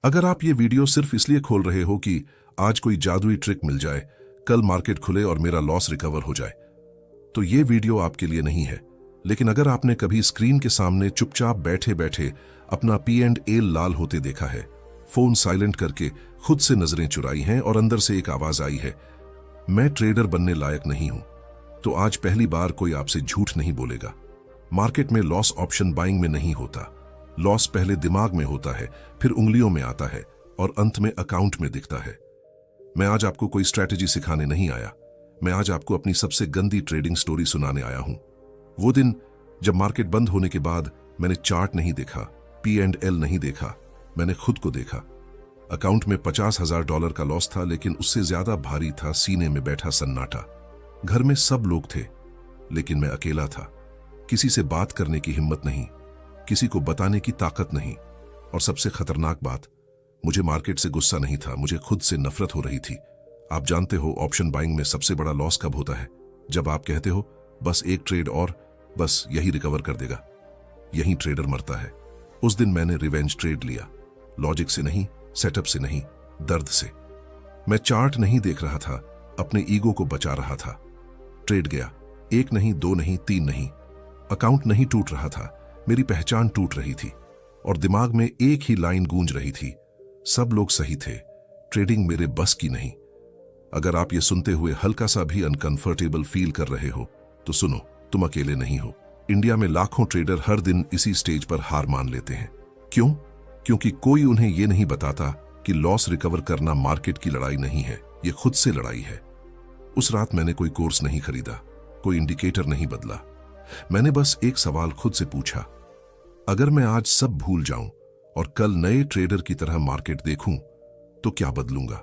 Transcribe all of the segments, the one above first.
अगर आप ये वीडियो सिर्फ इसलिए खोल रहे हो कि आज कोई जादुई ट्रिक मिल जाए, कल मार्केट खुले और मेरा लॉस रिकवर हो जाए, तो ये वीडियो आपके लिए नहीं है। लेकिन अगर आपने कभी स्क्रीन के सामने चुपचाप बैठे बैठे अपना P&L लाल होते देखा है, फोन साइलेंट करके खुद से नजरें चुराई हैं और अंदर से एक आवाज आई है, मैं ट्रेडर बनने लायक नहीं हूं, तो आज पहली बार कोई आपसे झूठ नहीं बोलेगा। मार्केट में लॉस ऑप्शन बाइंग में नहीं होता। लॉस पहले दिमाग में होता है, फिर उंगलियों में आता है और अंत में अकाउंट में दिखता है। मैं आज आपको कोई स्ट्रैटेजी सिखाने नहीं आया। मैं आज आपको अपनी सबसे गंदी ट्रेडिंग स्टोरी सुनाने आया हूं। वो दिन जब मार्केट बंद होने के बाद मैंने चार्ट नहीं देखा, P&L नहीं देखा, मैंने खुद को देखा। अकाउंट में $50,000 का लॉस था, लेकिन उससे ज्यादा भारी था सीने में बैठा सन्नाटा। घर में सब लोग थे, लेकिन मैं अकेला था। किसी से बात करने की हिम्मत नहीं, किसी को बताने की ताकत नहीं, और सबसे खतरनाक बात, मुझे मार्केट से गुस्सा नहीं था, मुझे खुद से नफरत हो रही थी। आप जानते हो ऑप्शन बाइंग में सबसे बड़ा लॉस कब होता है? जब आप कहते हो बस एक ट्रेड और, बस यही रिकवर कर देगा। यही ट्रेडर मरता है। उस दिन मैंने रिवेंज ट्रेड लिया, लॉजिक से नहीं, सेटअप से नहीं, दर्द से। मैं चार्ट नहीं देख रहा था, अपने ईगो को बचा रहा था। ट्रेड गया, 1 नहीं, 2 नहीं, 3 नहीं। अकाउंट नहीं टूट रहा था, मेरी पहचान टूट रही थी और दिमाग में एक ही लाइन गूंज रही थी, सब लोग सही थे, ट्रेडिंग मेरे बस की नहीं। अगर आप ये सुनते हुए हल्का सा भी अनकंफर्टेबल फील कर रहे हो, तो सुनो, तुम अकेले नहीं हो। इंडिया में लाखों ट्रेडर हर दिन इसी स्टेज पर हार मान लेते हैं। क्यों? क्योंकि कोई उन्हें यह नहीं बताता कि लॉस रिकवर करना मार्केट की लड़ाई नहीं है, ये खुद से लड़ाई है। उस रात मैंने कोई कोर्स नहीं खरीदा, कोई इंडिकेटर नहीं बदला। मैंने बस एक सवाल खुद से पूछा, अगर मैं आज सब भूल जाऊं और कल नए ट्रेडर की तरह मार्केट देखूं, तो क्या बदलूंगा?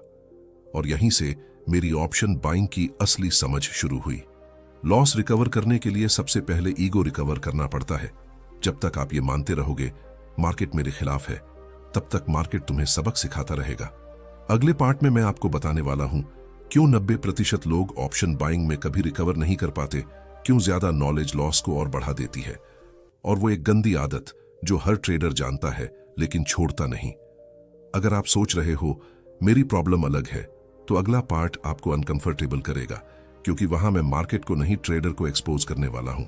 और यहीं से मेरी ऑप्शन बाइंग की असली समझ शुरू हुई। लॉस रिकवर करने के लिए सबसे पहले ईगो रिकवर करना पड़ता है। जब तक आप ये मानते रहोगे मार्केट मेरे खिलाफ है, तब तक मार्केट तुम्हें सबक सिखाता रहेगा। अगले पार्ट में मैं आपको बताने वाला हूं क्यों 90% लोग ऑप्शन बाइंग में कभी रिकवर नहीं कर पाते, क्यों ज्यादा नॉलेज लॉस को और बढ़ा देती है, और वो एक गंदी आदत जो हर ट्रेडर जानता है लेकिन छोड़ता नहीं। अगर आप सोच रहे हो मेरी प्रॉब्लम अलग है, तो अगला पार्ट आपको अनकंफर्टेबल करेगा, क्योंकि वहां मैं मार्केट को नहीं, ट्रेडर को एक्सपोज करने वाला हूं।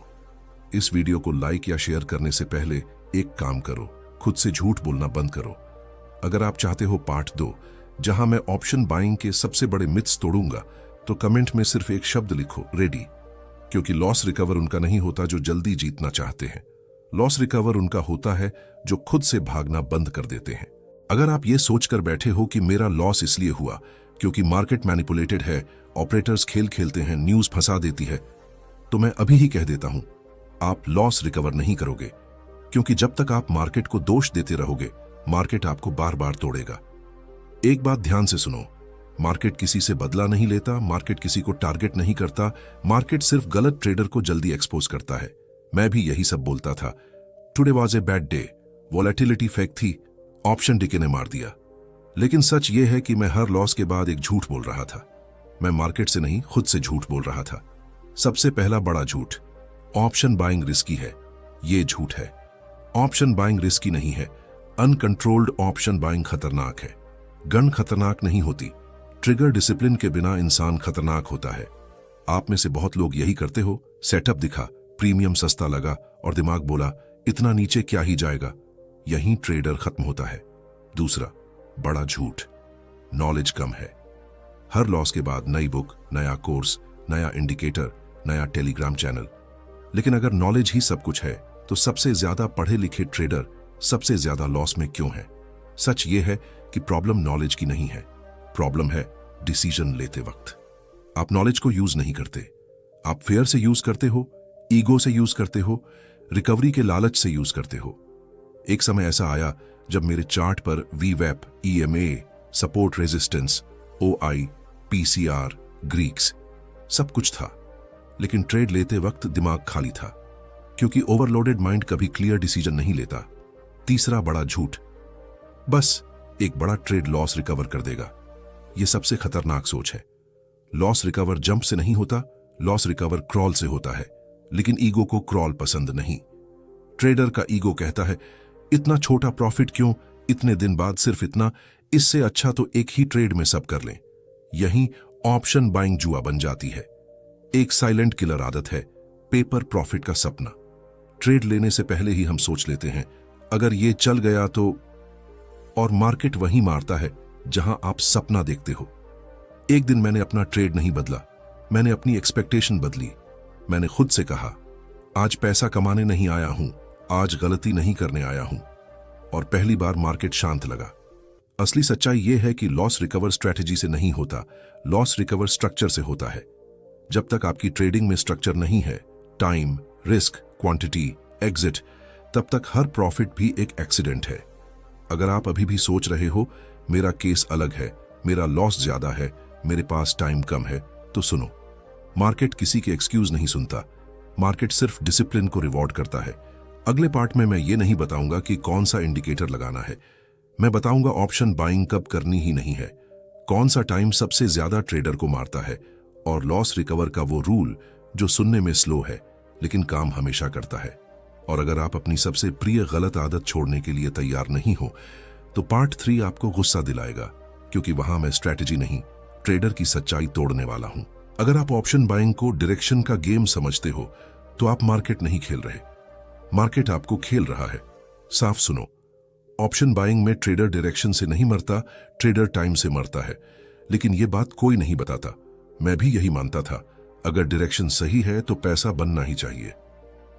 इस वीडियो को लाइक या शेयर करने से पहले एक काम करो, खुद से झूठ बोलना बंद करो। अगर आप चाहते हो पार्ट 2, जहां मैं ऑप्शन बाइंग के सबसे बड़े मिथ्स तोड़ूंगा, तो कमेंट में सिर्फ एक शब्द लिखो, रेडी। क्योंकि लॉस रिकवर उनका नहीं होता जो जल्दी जीतना चाहते हैं। लॉस रिकवर उनका होता है जो खुद से भागना बंद कर देते हैं। अगर आप ये सोचकर बैठे हो कि मेरा लॉस इसलिए हुआ क्योंकि मार्केट मैनिपुलेटेड है, ऑपरेटर्स खेल खेलते हैं, न्यूज फंसा देती है, तो मैं अभी ही कह देता हूं, आप लॉस रिकवर नहीं करोगे। क्योंकि जब तक आप मार्केट को दोष देते रहोगे, मार्केट आपको बार बार तोड़ेगा। एक बात ध्यान से सुनो, मार्केट किसी से बदला नहीं लेता, मार्केट किसी को टारगेट नहीं करता, मार्केट सिर्फ गलत ट्रेडर को जल्दी एक्सपोज करता है। मैं भी यही सब बोलता था। Today was a bad day, volatility fake थी, ऑप्शन डीके ने मार दिया। लेकिन सच ये है कि मैं हर लॉस के बाद एक झूठ बोल रहा था। मैं मार्केट से नहीं, खुद से झूठ बोल रहा था। सबसे पहला बड़ा झूठ, ऑप्शन बाइंग रिस्की है। ये झूठ है। ऑप्शन बाइंग रिस्की नहीं है, अनकंट्रोल्ड ऑप्शन बाइंग खतरनाक है। गन खतरनाक नहीं होती, ट्रिगर डिसिप्लिन के बिना इंसान खतरनाक होता है। आप में से बहुत लोग यही करते हो, सेटअप दिखा, प्रीमियम सस्ता लगा और दिमाग बोला इतना नीचे क्या ही जाएगा, यहीं ट्रेडर खत्म होता है। दूसरा बड़ा झूठ, नॉलेज कम है। हर लॉस के बाद नई बुक, नया कोर्स, नया इंडिकेटर, नया टेलीग्राम चैनल। लेकिन अगर नॉलेज ही सब कुछ है, तो सबसे ज्यादा पढ़े लिखे ट्रेडर सबसे ज्यादा लॉस में क्यों है? सच ये है कि प्रॉब्लम नॉलेज की नहीं है, प्रॉब्लम है डिसीजन लेते वक्त। आप नॉलेज को यूज नहीं करते, आप फेयर से यूज करते हो, ईगो से यूज करते हो, रिकवरी के लालच से यूज करते हो। एक समय ऐसा आया जब मेरे चार्ट पर वीवैप, EMA, support resistance, OI, PCR, Greeks सब कुछ था, लेकिन ट्रेड लेते वक्त दिमाग खाली था, क्योंकि ओवरलोडेड माइंड कभी क्लियर डिसीजन नहीं लेता। तीसरा बड़ा झूठ, बस एक बड़ा ट्रेड लॉस रिकवर कर देगा। यह सबसे खतरनाक सोच है। लॉस रिकवर जंप से नहीं होता, लॉस रिकवर क्रॉल से होता है। लेकिन ईगो को क्रॉल पसंद नहीं। ट्रेडर का ईगो कहता है इतना छोटा प्रॉफिट क्यों, इतने दिन बाद सिर्फ इतना, इससे अच्छा तो एक ही ट्रेड में सब कर लें। यही ऑप्शन बाइंग जुआ बन जाती है। एक साइलेंट किलर आदत है, पेपर प्रॉफिट का सपना। ट्रेड लेने से पहले ही हम सोच लेते हैं, अगर ये चल गया तो, और मार्केट वहीं मारता है जहां आप सपना देखते हो। एक दिन मैंने अपना ट्रेड नहीं बदला, मैंने अपनी एक्सपेक्टेशन बदली। मैंने खुद से कहा, आज पैसा कमाने नहीं आया हूं, आज गलती नहीं करने आया हूं। और पहली बार मार्केट शांत लगा। असली सच्चाई यह है कि लॉस रिकवर स्ट्रैटेजी से नहीं होता, लॉस रिकवर स्ट्रक्चर से होता है। जब तक आपकी ट्रेडिंग में स्ट्रक्चर नहीं है, टाइम, रिस्क, क्वांटिटी, एग्जिट, तब तक हर प्रॉफिट भी एक एक्सीडेंट है। अगर आप अभी भी सोच रहे हो मेरा केस अलग है, मेरा लॉस ज्यादा है, मेरे पास टाइम कम है, तो सुनो, मार्केट किसी के एक्सक्यूज नहीं सुनता। मार्केट सिर्फ डिसिप्लिन को रिवॉर्ड करता है। अगले पार्ट में मैं ये नहीं बताऊंगा कि कौन सा इंडिकेटर लगाना है, मैं बताऊंगा ऑप्शन बाइंग कब करनी ही नहीं है, कौन सा टाइम सबसे ज्यादा ट्रेडर को मारता है, और लॉस रिकवर का वो रूल जो सुनने में स्लो है लेकिन काम हमेशा करता है। और अगर आप अपनी सबसे प्रिय गलत आदत छोड़ने के लिए तैयार नहीं हो तो पार्ट 3 आपको गुस्सा दिलाएगा, क्योंकि वहां मैं स्ट्रैटेजी नहीं, ट्रेडर की सच्चाई तोड़ने वाला हूं। अगर आप ऑप्शन बाइंग को डायरेक्शन का गेम समझते हो तो आप मार्केट नहीं खेल रहे, मार्केट आपको खेल रहा है। साफ सुनो, ऑप्शन बाइंग में ट्रेडर डायरेक्शन से नहीं मरता, ट्रेडर टाइम से मरता है। लेकिन यह बात कोई नहीं बताता। मैं भी यही मानता था, अगर डायरेक्शन सही है तो पैसा बनना ही चाहिए।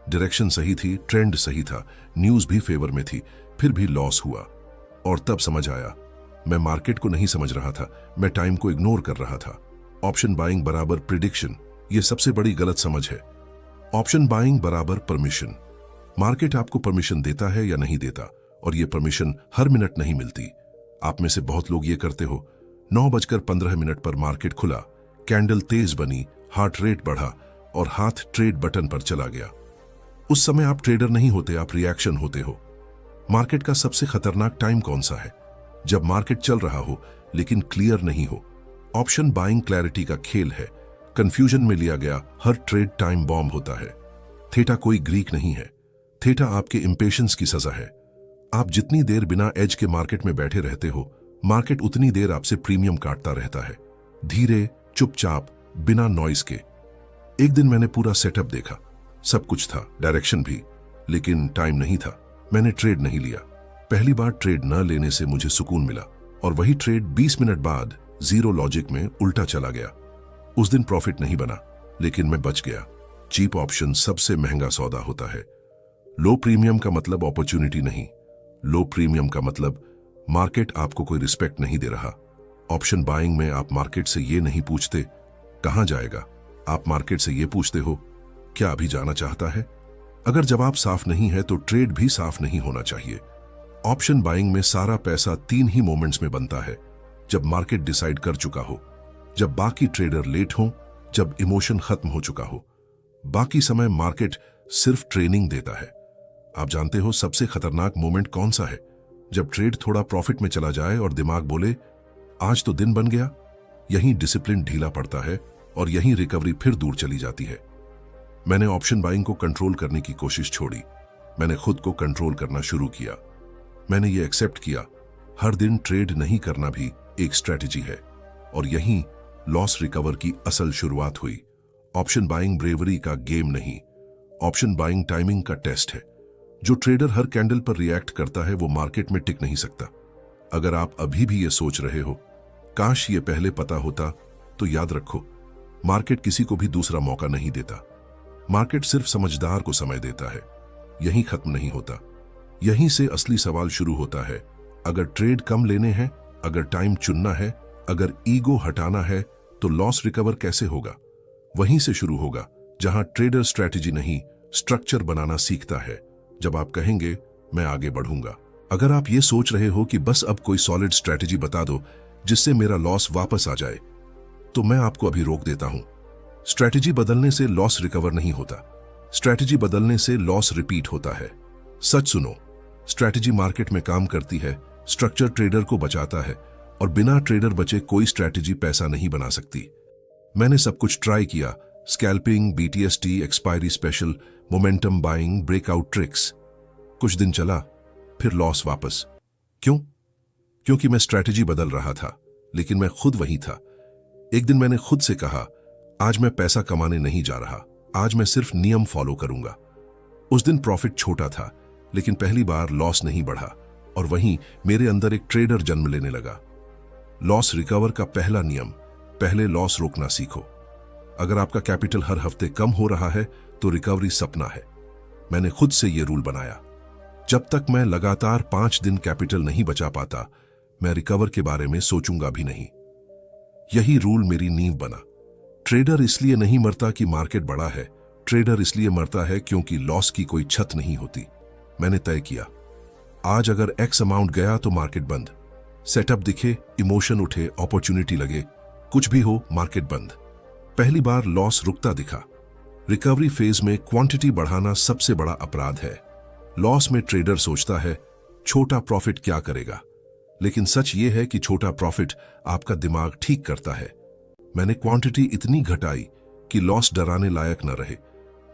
डायरेक्शन सही थी, ट्रेंड सही था, न्यूज भी फेवर में थी, फिर भी लॉस हुआ। और तब समझ आया, मैं मार्केट को नहीं समझ रहा था, मैं टाइम को इग्नोर कर रहा था। ऑप्शन बाइंग बराबर प्रिडिक्शन, यह सबसे बड़ी गलत समझ है। ऑप्शन बाइंग बराबर परमिशन। मार्केट आपको परमिशन देता है या नहीं देता, और यह परमिशन हर मिनट नहीं मिलती। आप में से बहुत लोग ये करते हो, 9:15 पर मार्केट खुला, कैंडल तेज बनी, हार्ट रेट बढ़ा और हाथ ट्रेड बटन पर चला गया। उस समय आप ट्रेडर नहीं होते, आप रिएक्शन होते हो। मार्केट का सबसे खतरनाक टाइम कौन सा है? जब मार्केट चल रहा हो लेकिन क्लियर नहीं हो। ऑप्शन बाइंग क्लैरिटी का खेल है। कंफ्यूजन में लिया गया हर ट्रेड टाइम बॉम्ब होता है। थीटा कोई ग्रीक नहीं है, थीटा आपके इंपेशेंस की सजा है। आप जितनी देर बिना एज के मार्केट में बैठे रहते हो, मार्केट उतनी देर आपसे प्रीमियम काटता रहता है, धीरे, चुपचाप, बिना नॉइस के। एक दिन मैंने पूरा सेटअप देखा, सब कुछ था, डायरेक्शन भी, लेकिन टाइम नहीं था। मैंने ट्रेड नहीं लिया। पहली बार ट्रेड न लेने से मुझे सुकून मिला, और वही ट्रेड 20 मिनट बाद जीरो लॉजिक में उल्टा चला गया। उस दिन प्रॉफिट नहीं बना, लेकिन मैं बच गया। चीप ऑप्शन सबसे महंगा सौदा होता है। लो प्रीमियम का मतलब अपॉर्चुनिटी नहीं, लो प्रीमियम का मतलब मार्केट आपको कोई रिस्पेक्ट नहीं दे रहा। ऑप्शन बाइंग में आप मार्केट से ये नहीं पूछते कहां जाएगा, आप मार्केट से ये पूछते हो क्या अभी जाना चाहता है। अगर जवाब साफ नहीं है तो ट्रेड भी साफ नहीं होना चाहिए। ऑप्शन बाइंग में सारा पैसा 3 ही मोमेंट्स में बनता है, जब मार्केट डिसाइड कर चुका हो, जब बाकी ट्रेडर लेट हो, जब इमोशन खत्म हो चुका हो। बाकी समय मार्केट सिर्फ ट्रेनिंग देता है। आप जानते हो सबसे खतरनाक मोमेंट कौन सा है? जब ट्रेड थोड़ा प्रॉफिट में चला जाए और दिमाग बोले आज तो दिन बन गया। यहीं डिसिप्लिन ढीला पड़ता है और यहीं रिकवरी फिर दूर चली जाती है। मैंने ऑप्शन बाइंग को कंट्रोल करने की कोशिश छोड़ी, मैंने खुद को कंट्रोल करना शुरू किया। मैंने ये एक्सेप्ट किया, हर दिन ट्रेड नहीं करना भी एक स्ट्रेटेजी है, और यहीं लॉस रिकवर की असल शुरुआत हुई। ऑप्शन बाइंग ब्रेवरी का गेम नहीं, ऑप्शन बाइंग टाइमिंग का टेस्ट है। जो ट्रेडर हर कैंडल पर रिएक्ट करता है वो मार्केट में टिक नहीं सकता। अगर आप अभी भी ये सोच रहे हो काश ये पहले पता होता, तो याद रखो, मार्केट किसी को भी दूसरा मौका नहीं देता। मार्केट सिर्फ समझदार को समय देता है। यहीं खत्म नहीं होता, यहीं से असली सवाल शुरू होता है। अगर ट्रेड कम लेने हैं, अगर टाइम चुनना है, अगर ईगो हटाना है, तो लॉस रिकवर कैसे होगा? वहीं से शुरू होगा जहां ट्रेडर स्ट्रैटेजी नहीं, स्ट्रक्चर बनाना सीखता है। जब आप कहेंगे मैं आगे बढ़ूंगा। अगर आप ये सोच रहे हो कि बस अब कोई सॉलिड स्ट्रैटेजी बता दो जिससे मेरा लॉस वापस आ जाए, तो मैं आपको अभी रोक देता हूं। स्ट्रैटेजी बदलने से लॉस रिकवर नहीं होता, स्ट्रैटेजी बदलने से लॉस रिपीट होता है। सच सुनो, स्ट्रैटेजी मार्केट में काम करती है, स्ट्रक्चर ट्रेडर को बचाता है, और बिना ट्रेडर बचे कोई स्ट्रैटेजी पैसा नहीं बना सकती। मैंने सब कुछ ट्राई किया, scalping, BTST, expiry special, momentum buying, breakout tricks. कुछ दिन चला, फिर लॉस वापस। क्यों? क्योंकि मैं स्ट्रैटेजी बदल रहा था, लेकिन मैं खुद वही था। एक दिन मैंने खुद से कहा, आज मैं पैसा कमाने नहीं जा रहा, आज मैं सिर्फ नियम फॉलो करूंगा। उस दिन प्रॉफिट छोटा था, लेकिन पहली बार लॉस नहीं बढ़ा, और वहीं मेरे अंदर एक ट्रेडर जन्म लेने लगा। लॉस रिकवर का पहला नियम, पहले लॉस रोकना सीखो। अगर आपका कैपिटल हर हफ्ते कम हो रहा है तो रिकवरी सपना है। मैंने खुद से यह रूल बनाया, जब तक मैं लगातार 5 दिन कैपिटल नहीं बचा पाता, मैं रिकवर के बारे में सोचूंगा भी नहीं। यही रूल मेरी नींव बना। ट्रेडर इसलिए नहीं मरता कि मार्केट बड़ा है, ट्रेडर इसलिए मरता है क्योंकि लॉस की कोई छत नहीं होती। मैंने तय किया, आज अगर एक्स अमाउंट गया तो मार्केट बंद। सेटअप दिखे, इमोशन उठे, अपॉर्चुनिटी लगे, कुछ भी हो, मार्केट बंद। पहली बार लॉस रुकता दिखा। रिकवरी फेज में क्वांटिटी बढ़ाना सबसे बड़ा अपराध है। लॉस में ट्रेडर सोचता है छोटा प्रॉफिट क्या करेगा, लेकिन सच ये है कि छोटा प्रॉफिट आपका दिमाग ठीक करता है। मैंने क्वांटिटी इतनी घटाई कि लॉस डराने लायक न रहे,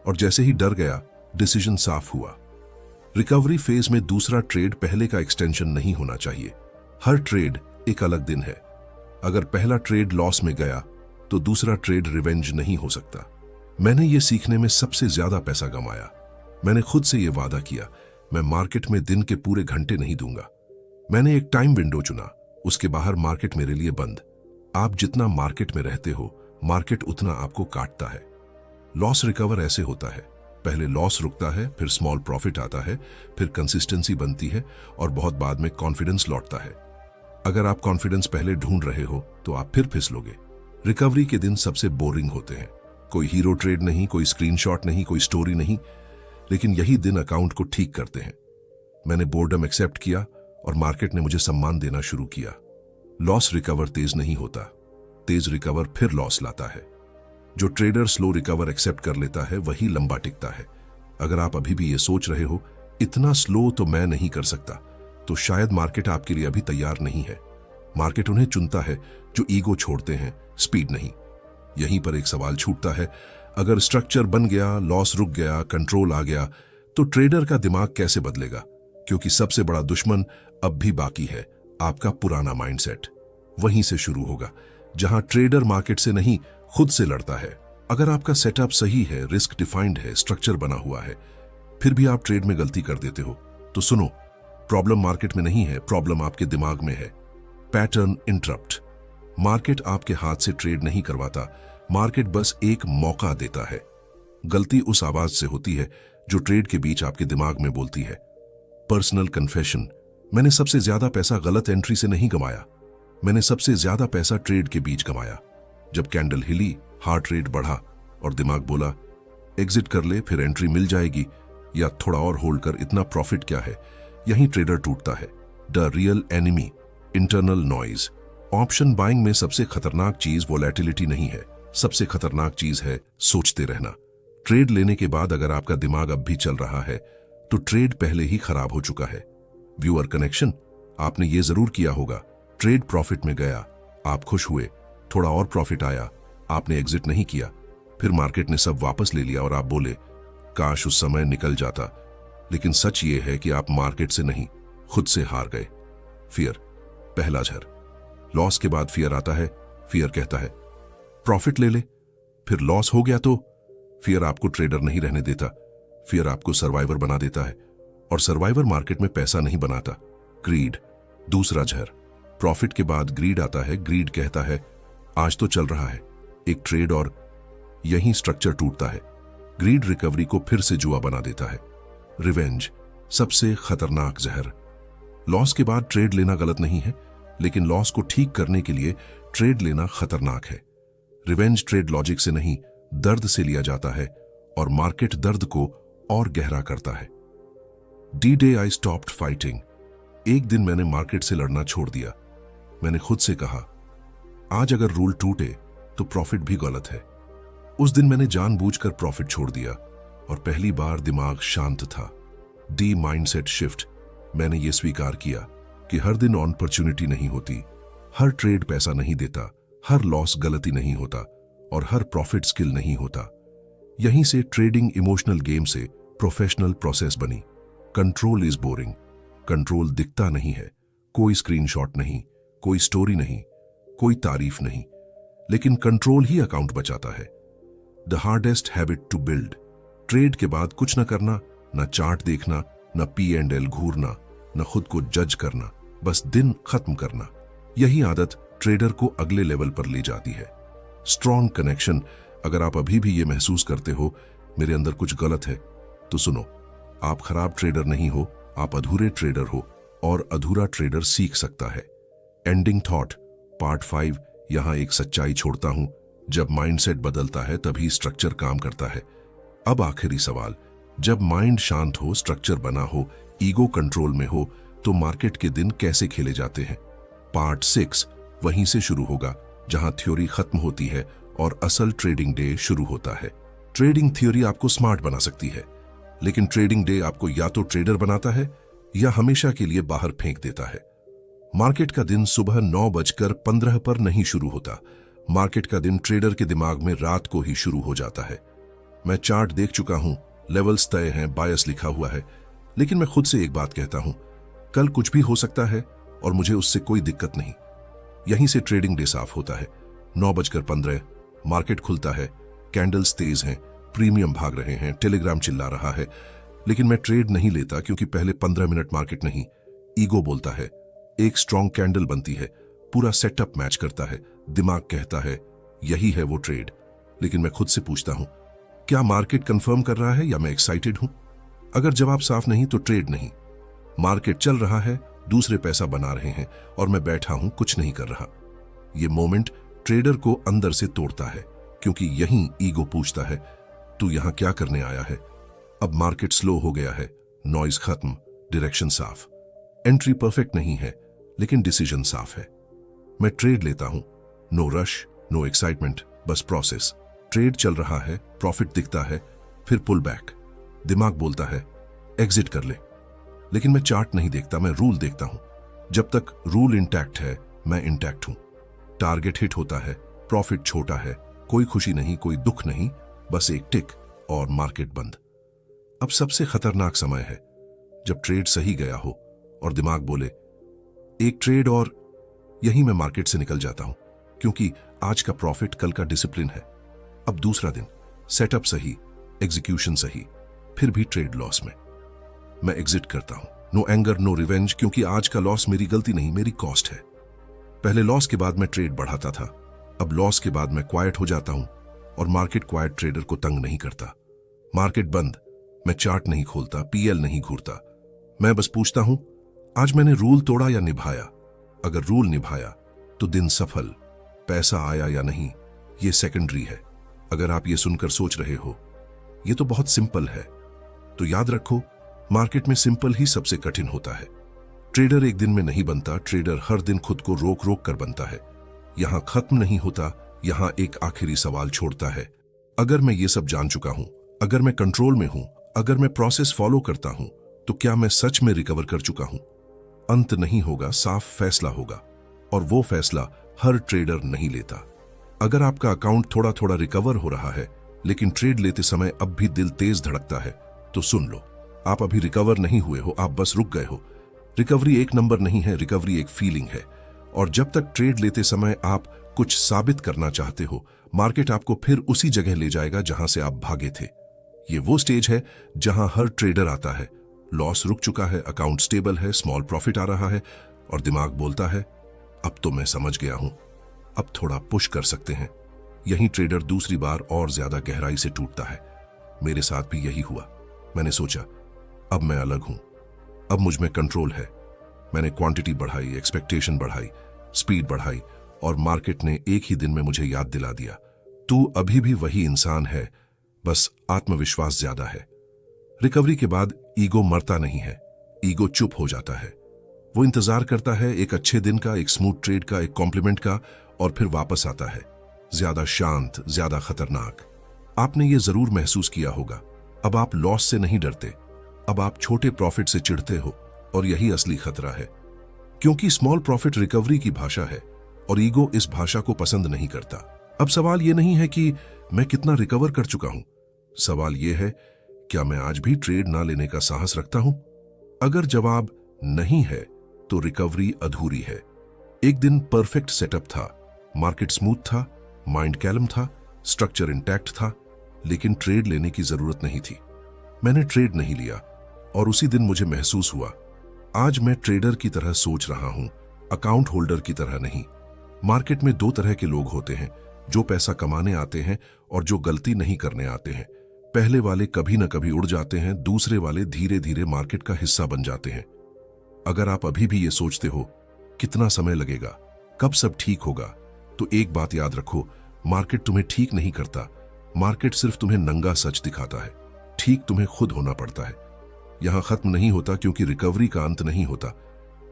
और जैसे ही डर गया, डिसीजन साफ हुआ। रिकवरी फेज में दूसरा ट्रेड पहले का एक्सटेंशन नहीं होना चाहिए। हर ट्रेड एक अलग दिन है। अगर पहला ट्रेड लॉस में गया तो दूसरा ट्रेड रिवेंज नहीं हो सकता। मैंने ये सीखने में सबसे ज्यादा पैसा कमाया। मैंने खुद से यह वादा किया, मैं मार्केट में दिन के पूरे घंटे नहीं दूंगा। मैंने एक टाइम विंडो चुना, उसके बाहर मार्केट मेरे लिए बंद। आप जितना मार्केट में रहते हो, मार्केट उतना आपको काटता है। लॉस रिकवर ऐसे होता है, पहले लॉस रुकता है, फिर स्मॉल प्रॉफिट आता है, फिर कंसिस्टेंसी बनती है, और बहुत बाद में कॉन्फिडेंस लौटता है। अगर आप कॉन्फिडेंस पहले ढूंढ रहे हो तो आप फिर फिसलोगे। रिकवरी के दिन सबसे बोरिंग होते हैं। कोई हीरो ट्रेड नहीं, कोई स्क्रीनशॉट नहीं, कोई स्टोरी नहीं, लेकिन यही दिन अकाउंट को ठीक करते हैं। मैंने बोर्डम एक्सेप्ट किया और मार्केट ने मुझे सम्मान देना शुरू किया। लॉस रिकवर तेज नहीं होता, तेज रिकवर फिर लॉस लाता है। जो ट्रेडर स्लो रिकवर एक्सेप्ट कर लेता है वही लंबा टिकता है। अगर आप अभी भी ये सोच रहे हो इतना स्लो तो मैं नहीं कर सकता, तो शायद मार्केट आपके लिए अभी तैयार नहीं है। मार्केट उन्हें चुनता है जो ईगो छोड़ते हैं, स्पीड नहीं। यहीं पर एक सवाल छूटता है, अगर स्ट्रक्चर बन गया, लॉस रुक गया, कंट्रोल आ गया, तो ट्रेडर का दिमाग कैसे बदलेगा? क्योंकि सबसे बड़ा दुश्मन अब भी बाकी है, आपका पुराना माइंडसेट। वहीं से शुरू होगा जहां ट्रेडर मार्केट से नहीं, खुद से लड़ता है। अगर आपका सेटअप सही है, रिस्क डिफाइंड है, स्ट्रक्चर बना हुआ है, फिर भी आप ट्रेड में गलती कर देते हो, तो सुनो, प्रॉब्लम मार्केट में नहीं है, प्रॉब्लम आपके दिमाग में है। Pattern interrupt. मार्केट आपके हाथ से ट्रेड नहीं करवाता, मार्केट बस एक मौका देता है। गलती उस आवाज से होती है जो ट्रेड के बीच आपके दिमाग में बोलती है। पर्सनल कन्फेशन, मैंने सबसे ज्यादा पैसा गलत एंट्री से नहीं कमाया, मैंने सबसे ज्यादा पैसा ट्रेड के बीच कमाया। जब कैंडल हिली, हार्ट रेट बढ़ा और दिमाग बोला एग्जिट कर ले, फिर एंट्री मिल जाएगी, या थोड़ा और होल्ड कर, इतना प्रॉफिट क्या है, यहीं ट्रेडर टूटता है। The real enemy, internal noise. Option buying में सबसे खतरनाक चीज वोलेटिलिटी नहीं है, सबसे खतरनाक चीज है सोचते रहना। ट्रेड लेने के बाद अगर आपका दिमाग अब भी चल रहा है तो ट्रेड पहले ही खराब हो चुका है। व्यूअर कनेक्शन, आपने ये जरूर किया होगा, ट्रेड प्रॉफिट में गया, आप खुश हुए, थोड़ा और प्रॉफिट आया, आपने एग्जिट नहीं किया, फिर मार्केट ने सब वापस ले लिया और आप बोले काश उस समय निकल जाता। लेकिन सच ये है कि आप मार्केट से नहीं, खुद से हार गए। फियर, पहला झर। लॉस के बाद फियर आता है। फियर कहता है प्रॉफिट ले ले, फिर लॉस हो गया तो? फियर आपको ट्रेडर नहीं रहने देता, फियर आपको सर्वाइवर बना देता है, और सर्वाइवर मार्केट में पैसा नहीं बनाता। ग्रीड, दूसरा झर। प्रॉफिट के बाद ग्रीड आता है। ग्रीड कहता है आज तो चल रहा है, एक ट्रेड और, यहीं स्ट्रक्चर टूटता है। ग्रीड रिकवरी को फिर से जुआ बना देता है। रिवेंज, सबसे खतरनाक जहर। लॉस के बाद ट्रेड लेना गलत नहीं है, लेकिन लॉस को ठीक करने के लिए ट्रेड लेना खतरनाक है। रिवेंज ट्रेड लॉजिक से नहीं, दर्द से लिया जाता है, और मार्केट दर्द को और गहरा करता है। D day I stopped fighting. एक दिन मैंने मार्केट से लड़ना छोड़ दिया। मैंने खुद से कहा आज अगर रूल टूटे तो प्रॉफिट भी गलत है। उस दिन मैंने जानबूझकर प्रॉफिट छोड़ दिया और पहली बार दिमाग शांत था। D mindset shift. मैंने ये स्वीकार किया कि हर दिन अपॉर्चुनिटी नहीं होती, हर ट्रेड पैसा नहीं देता, हर लॉस गलती नहीं होता, और हर प्रॉफिट स्किल नहीं होता। यहीं से ट्रेडिंग इमोशनल गेम से प्रोफेशनल प्रोसेस बनी। Control is boring. कंट्रोल दिखता नहीं है, कोई स्क्रीनशॉट नहीं, कोई स्टोरी नहीं, कोई तारीफ नहीं, लेकिन कंट्रोल ही अकाउंट बचाता है। The hardest habit to build. Trade के बाद कुछ न करना, न चार्ट देखना, न P&L घूरना, न खुद को जज करना, बस दिन खत्म करना। यही आदत ट्रेडर को अगले लेवल पर ले जाती है। Strong connection. अगर आप अभी भी ये महसूस करते हो मेरे अंदर कुछ गलत है, तो सुनो, आप खराब ट्रेडर नहीं हो, आप अधूरे ट्रेडर हो, और अधूरा ट्रेडर सीख सकता है। Ending thought part 5। यहां एक सच्चाई छोड़ता हूं, जब माइंडसेट बदलता है तभी स्ट्रक्चर काम करता है। अब आखिरी सवाल, जब माइंड शांत हो, स्ट्रक्चर बना हो, ईगो कंट्रोल में हो, तो मार्केट के दिन कैसे खेले जाते हैं? पार्ट 6 वहीं से शुरू होगा जहां थ्योरी खत्म होती है और असल ट्रेडिंग डे शुरू होता है। ट्रेडिंग थ्योरी आपको स्मार्ट बना सकती है, लेकिन ट्रेडिंग डे आपको या तो ट्रेडर बनाता है या हमेशा के लिए बाहर फेंक देता है। मार्केट का दिन सुबह 9:15 पर नहीं शुरू होता। मार्केट का दिन ट्रेडर के दिमाग में रात को ही शुरू हो जाता है। मैं चार्ट देख चुका हूं, लेवल्स तय हैं, बायस लिखा हुआ है, लेकिन मैं खुद से एक बात कहता हूं, कल कुछ भी हो सकता है और मुझे उससे कोई दिक्कत नहीं। यहीं से ट्रेडिंग डे साफ होता है। 9:15 मार्केट खुलता है, कैंडल्स तेज हैं, प्रीमियम भाग रहे हैं, टेलीग्राम चिल्ला रहा है, लेकिन मैं ट्रेड नहीं लेता, क्योंकि पहले 15 मिनट मार्केट नहीं, ईगो बोलता है। एक स्ट्रॉन्ग कैंडल बनती है, पूरा सेटअप मैच करता है, दिमाग कहता है यही है वो ट्रेड। लेकिन मैं खुद से पूछता हूं, क्या मार्केट कंफर्म कर रहा है या मैं एक्साइटेड हूं? अगर जवाब साफ नहीं तो ट्रेड नहीं। मार्केट चल रहा है, दूसरे पैसा बना रहे हैं, और मैं बैठा हूं, कुछ नहीं कर रहा। ये मोमेंट ट्रेडर को अंदर से तोड़ता है, क्योंकि यहीं ईगो पूछता है, तू यहां क्या करने आया है? अब मार्केट स्लो हो गया है, नॉइज खत्म, डायरेक्शन साफ। एंट्री परफेक्ट नहीं है, लेकिन डिसीजन साफ है। मैं ट्रेड लेता हूं, नो रश, नो एक्साइटमेंट, बस प्रोसेस। ट्रेड चल रहा है, प्रॉफिट दिखता है, फिर पुल बैक। दिमाग बोलता है एग्जिट कर ले, लेकिन मैं चार्ट नहीं देखता, मैं रूल देखता हूं। जब तक रूल इंटैक्ट है, मैं इंटैक्ट हूं। टारगेट हिट होता है, प्रॉफिट छोटा है, कोई खुशी नहीं, कोई दुख नहीं, बस एक टिक और मार्केट बंद। अब सबसे खतरनाक समय है, जब ट्रेड सही गया हो और दिमाग बोले एक ट्रेड और, यही मैं मार्केट से निकल जाता हूं, क्योंकि आज का प्रॉफिट कल का डिसिप्लिन है। अब दूसरा दिन, सेटअप सही, एग्जीक्यूशन सही, फिर भी ट्रेड लॉस में। मैं एग्जिट करता हूं। नो एंगर, नो रिवेंज, क्योंकि आज का लॉस मेरी गलती नहीं, मेरी कॉस्ट है। पहले लॉस के बाद मैं ट्रेड बढ़ाता था, अब लॉस के बाद मैं क्वाइट हो जाता हूं, और मार्केट क्वाइट ट्रेडर को तंग नहीं करता। मार्केट बंद, मैं चार्ट नहीं खोलता, PL नहीं घूरता, मैं बस पूछता हूं आज मैंने रूल तोड़ा या निभाया? अगर रूल निभाया तो दिन सफल, पैसा आया या नहीं ये सेकेंडरी है। अगर आप ये सुनकर सोच रहे हो ये तो बहुत सिंपल है, तो याद रखो, मार्केट में सिंपल ही सबसे कठिन होता है। ट्रेडर एक दिन में नहीं बनता, ट्रेडर हर दिन खुद को रोक रोक कर बनता है। यहां खत्म नहीं होता, यहां एक आखिरी सवाल छोड़ता है। अगर मैं ये सब जान चुका हूं, अगर मैं कंट्रोल में हूं, अगर मैं प्रोसेस फॉलो करता हूं, तो क्या मैं सच में रिकवर कर चुका हूं? अंत नहीं होगा, साफ फैसला होगा, और वो फैसला हर ट्रेडर नहीं लेता। अगर आपका अकाउंट थोड़ा थोड़ा रिकवर हो रहा है, लेकिन ट्रेड लेते समय अब भी दिल तेज धड़कता है, तो सुन लो, आप अभी रिकवर नहीं हुए हो, आप बस रुक गए हो। रिकवरी एक नंबर नहीं है, रिकवरी एक फीलिंग है। और जब तक ट्रेड लेते समय आप कुछ साबित करना चाहते हो, मार्केट आपको फिर उसी जगह ले जाएगा जहां से आप भागे थे। ये वो स्टेज है जहां हर ट्रेडर आता है, लॉस रुक चुका है, अकाउंट स्टेबल है, स्मॉल प्रॉफिट आ रहा है, और दिमाग बोलता है अब तो मैं समझ गया हूं, अब थोड़ा पुश कर सकते हैं। यही ट्रेडर दूसरी बार और ज्यादा गहराई से टूटता है। मेरे साथ भी यही हुआ। मैंने सोचा अब मैं अलग हूं, अब मुझ में कंट्रोल है। मैंने क्वांटिटी बढ़ाई, एक्सपेक्टेशन बढ़ाई, स्पीड बढ़ाई, और मार्केट ने एक ही दिन में मुझे याद दिला दिया, तू अभी भी वही इंसान है, बस आत्मविश्वास ज्यादा है। रिकवरी के बाद ईगो मरता नहीं है, ईगो चुप हो जाता है। वो इंतजार करता है एक अच्छे दिन का, एक स्मूथ ट्रेड का, एक कॉम्प्लीमेंट का, और फिर वापस आता है, ज्यादा शांत, ज्यादा खतरनाक। आपने ये जरूर महसूस किया होगा, अब आप लॉस से नहीं डरते, अब आप छोटे प्रॉफिट से चिढ़ते हो, और यही असली खतरा है, क्योंकि स्मॉल प्रॉफिट रिकवरी की भाषा है और ईगो इस भाषा को पसंद नहीं करता। अब सवाल यह नहीं है कि मैं कितना रिकवर कर चुका हूं, सवाल यह है क्या मैं आज भी ट्रेड ना लेने का साहस रखता हूं? अगर जवाब नहीं है, तो रिकवरी अधूरी है। एक दिन परफेक्ट सेटअप था, मार्केट स्मूथ था, माइंड कैलम था, स्ट्रक्चर इंटैक्ट था, लेकिन ट्रेड लेने की जरूरत नहीं थी। मैंने ट्रेड नहीं लिया और उसी दिन मुझे महसूस हुआ, आज मैं ट्रेडर की तरह सोच रहा हूं, अकाउंट होल्डर की तरह नहीं। मार्केट में दो तरह के लोग होते हैं, जो पैसा कमाने आते हैं और जो गलती नहीं करने आते हैं। पहले वाले कभी न कभी उड़ जाते हैं, दूसरे वाले धीरे धीरे मार्केट का हिस्सा बन जाते हैं। अगर आप अभी भी ये सोचते हो कितना समय लगेगा, कब सब ठीक होगा, तो एक बात याद रखो, मार्केट तुम्हें ठीक नहीं करता, मार्केट सिर्फ तुम्हें नंगा सच दिखाता है। ठीक तुम्हें खुद होना पड़ता है। यहां खत्म नहीं होता, क्योंकि रिकवरी का अंत नहीं होता।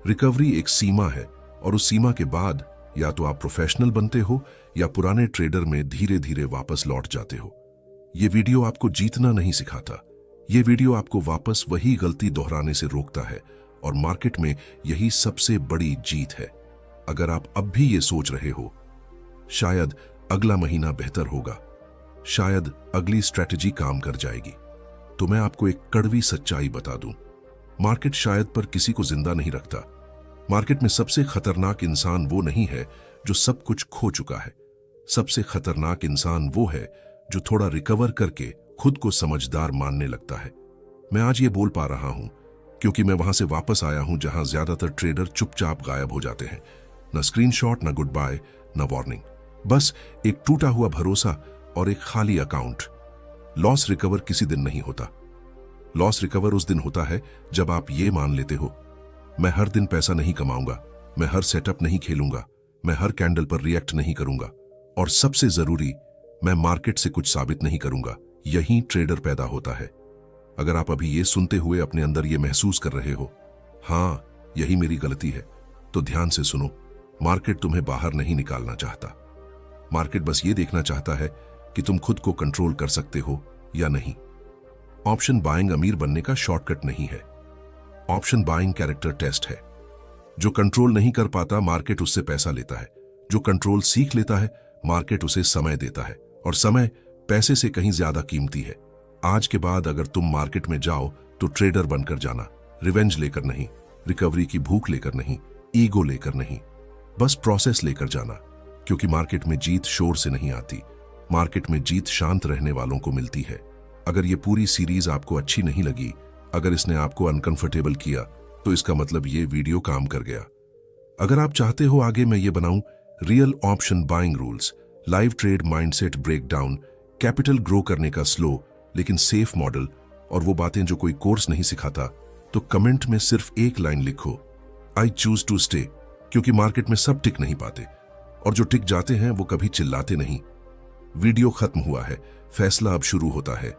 रिकवरी एक सीमा है और उस सीमा के बाद या तो आप प्रोफेशनल बनते हो या पुराने ट्रेडर में धीरे धीरे वापस लौट जाते हो। ये वीडियो आपको जीतना नहीं सिखाता, ये वीडियो आपको वापस वही गलती दोहराने से रोकता है, और मार्केट में यही सबसे बड़ी जीत है। अगर आप अब भी ये सोच रहे हो शायद अगला महीना बेहतर होगा, शायद अगली स्ट्रैटेजी काम कर जाएगी, तो मैं आपको एक कड़वी सच्चाई बता दूं, मार्केट शायद पर किसी को जिंदा नहीं रखता। मार्केट में सबसे खतरनाक इंसान वो नहीं है जो सब कुछ खो चुका है। सबसे खतरनाक इंसान वो है जो थोड़ा रिकवर करके खुद को समझदार मानने लगता है। मैं आज ये बोल पा रहा हूं क्योंकि मैं वहां से वापस आया हूं जहां ज्यादातर ट्रेडर चुपचाप गायब हो जाते हैं। न स्क्रीनशॉट, न गुड बाय, न वार्निंग, बस एक टूटा हुआ भरोसा और एक खाली अकाउंट। लॉस रिकवर किसी दिन नहीं होता। लॉस रिकवर उस दिन होता है जब आप ये मान लेते हो, मैं हर दिन पैसा नहीं कमाऊंगा, मैं हर सेटअप नहीं खेलूंगा, मैं हर कैंडल पर रिएक्ट नहीं करूंगा, और सबसे जरूरी, मैं मार्केट से कुछ साबित नहीं करूंगा। यही ट्रेडर पैदा होता है। अगर आप अभी ये सुनते हुए अपने अंदर ये महसूस कर रहे हो, हाँ यही मेरी गलती है, तो ध्यान से सुनो। मार्केट तुम्हें बाहर नहीं निकालना चाहता। मार्केट बस ये देखना चाहता है कि तुम खुद को कंट्रोल कर सकते हो या नहीं। ऑप्शन बाइंग अमीर बनने का शॉर्टकट नहीं है। ऑप्शन बाइंग कैरेक्टर टेस्ट है। जो कंट्रोल नहीं कर पाता, मार्केट उससे पैसा लेता है। जो कंट्रोल सीख लेता है, मार्केट उसे समय देता है, और समय पैसे से कहीं ज्यादा कीमती है। आज के बाद अगर तुम मार्केट में जाओ तो ट्रेडर बनकर जाना, रिवेंज लेकर नहीं, रिकवरी की भूख लेकर नहीं, ईगो लेकर नहीं, बस प्रोसेस लेकर जाना। क्योंकि मार्केट में जीत शोर से नहीं आती, मार्केट में जीत शांत रहने वालों को मिलती है। अगर ये पूरी सीरीज आपको अच्छी नहीं लगी, अगर इसने आपको अनकंफर्टेबल किया, तो इसका मतलब ये वीडियो काम कर गया। अगर आप चाहते हो आगे मैं ये बनाऊं real option buying rules, live trade mindset breakdown, capital grow करने का स्लो लेकिन सेफ मॉडल, और वो बातें जो कोई कोर्स नहीं सिखाता, तो कमेंट में सिर्फ एक लाइन लिखो, आई चूज टू स्टे। क्योंकि मार्केट में सब टिक नहीं पाते, और जो टिक जाते हैं वो कभी चिल्लाते नहीं। वीडियो खत्म हुआ है, फैसला अब शुरू होता है।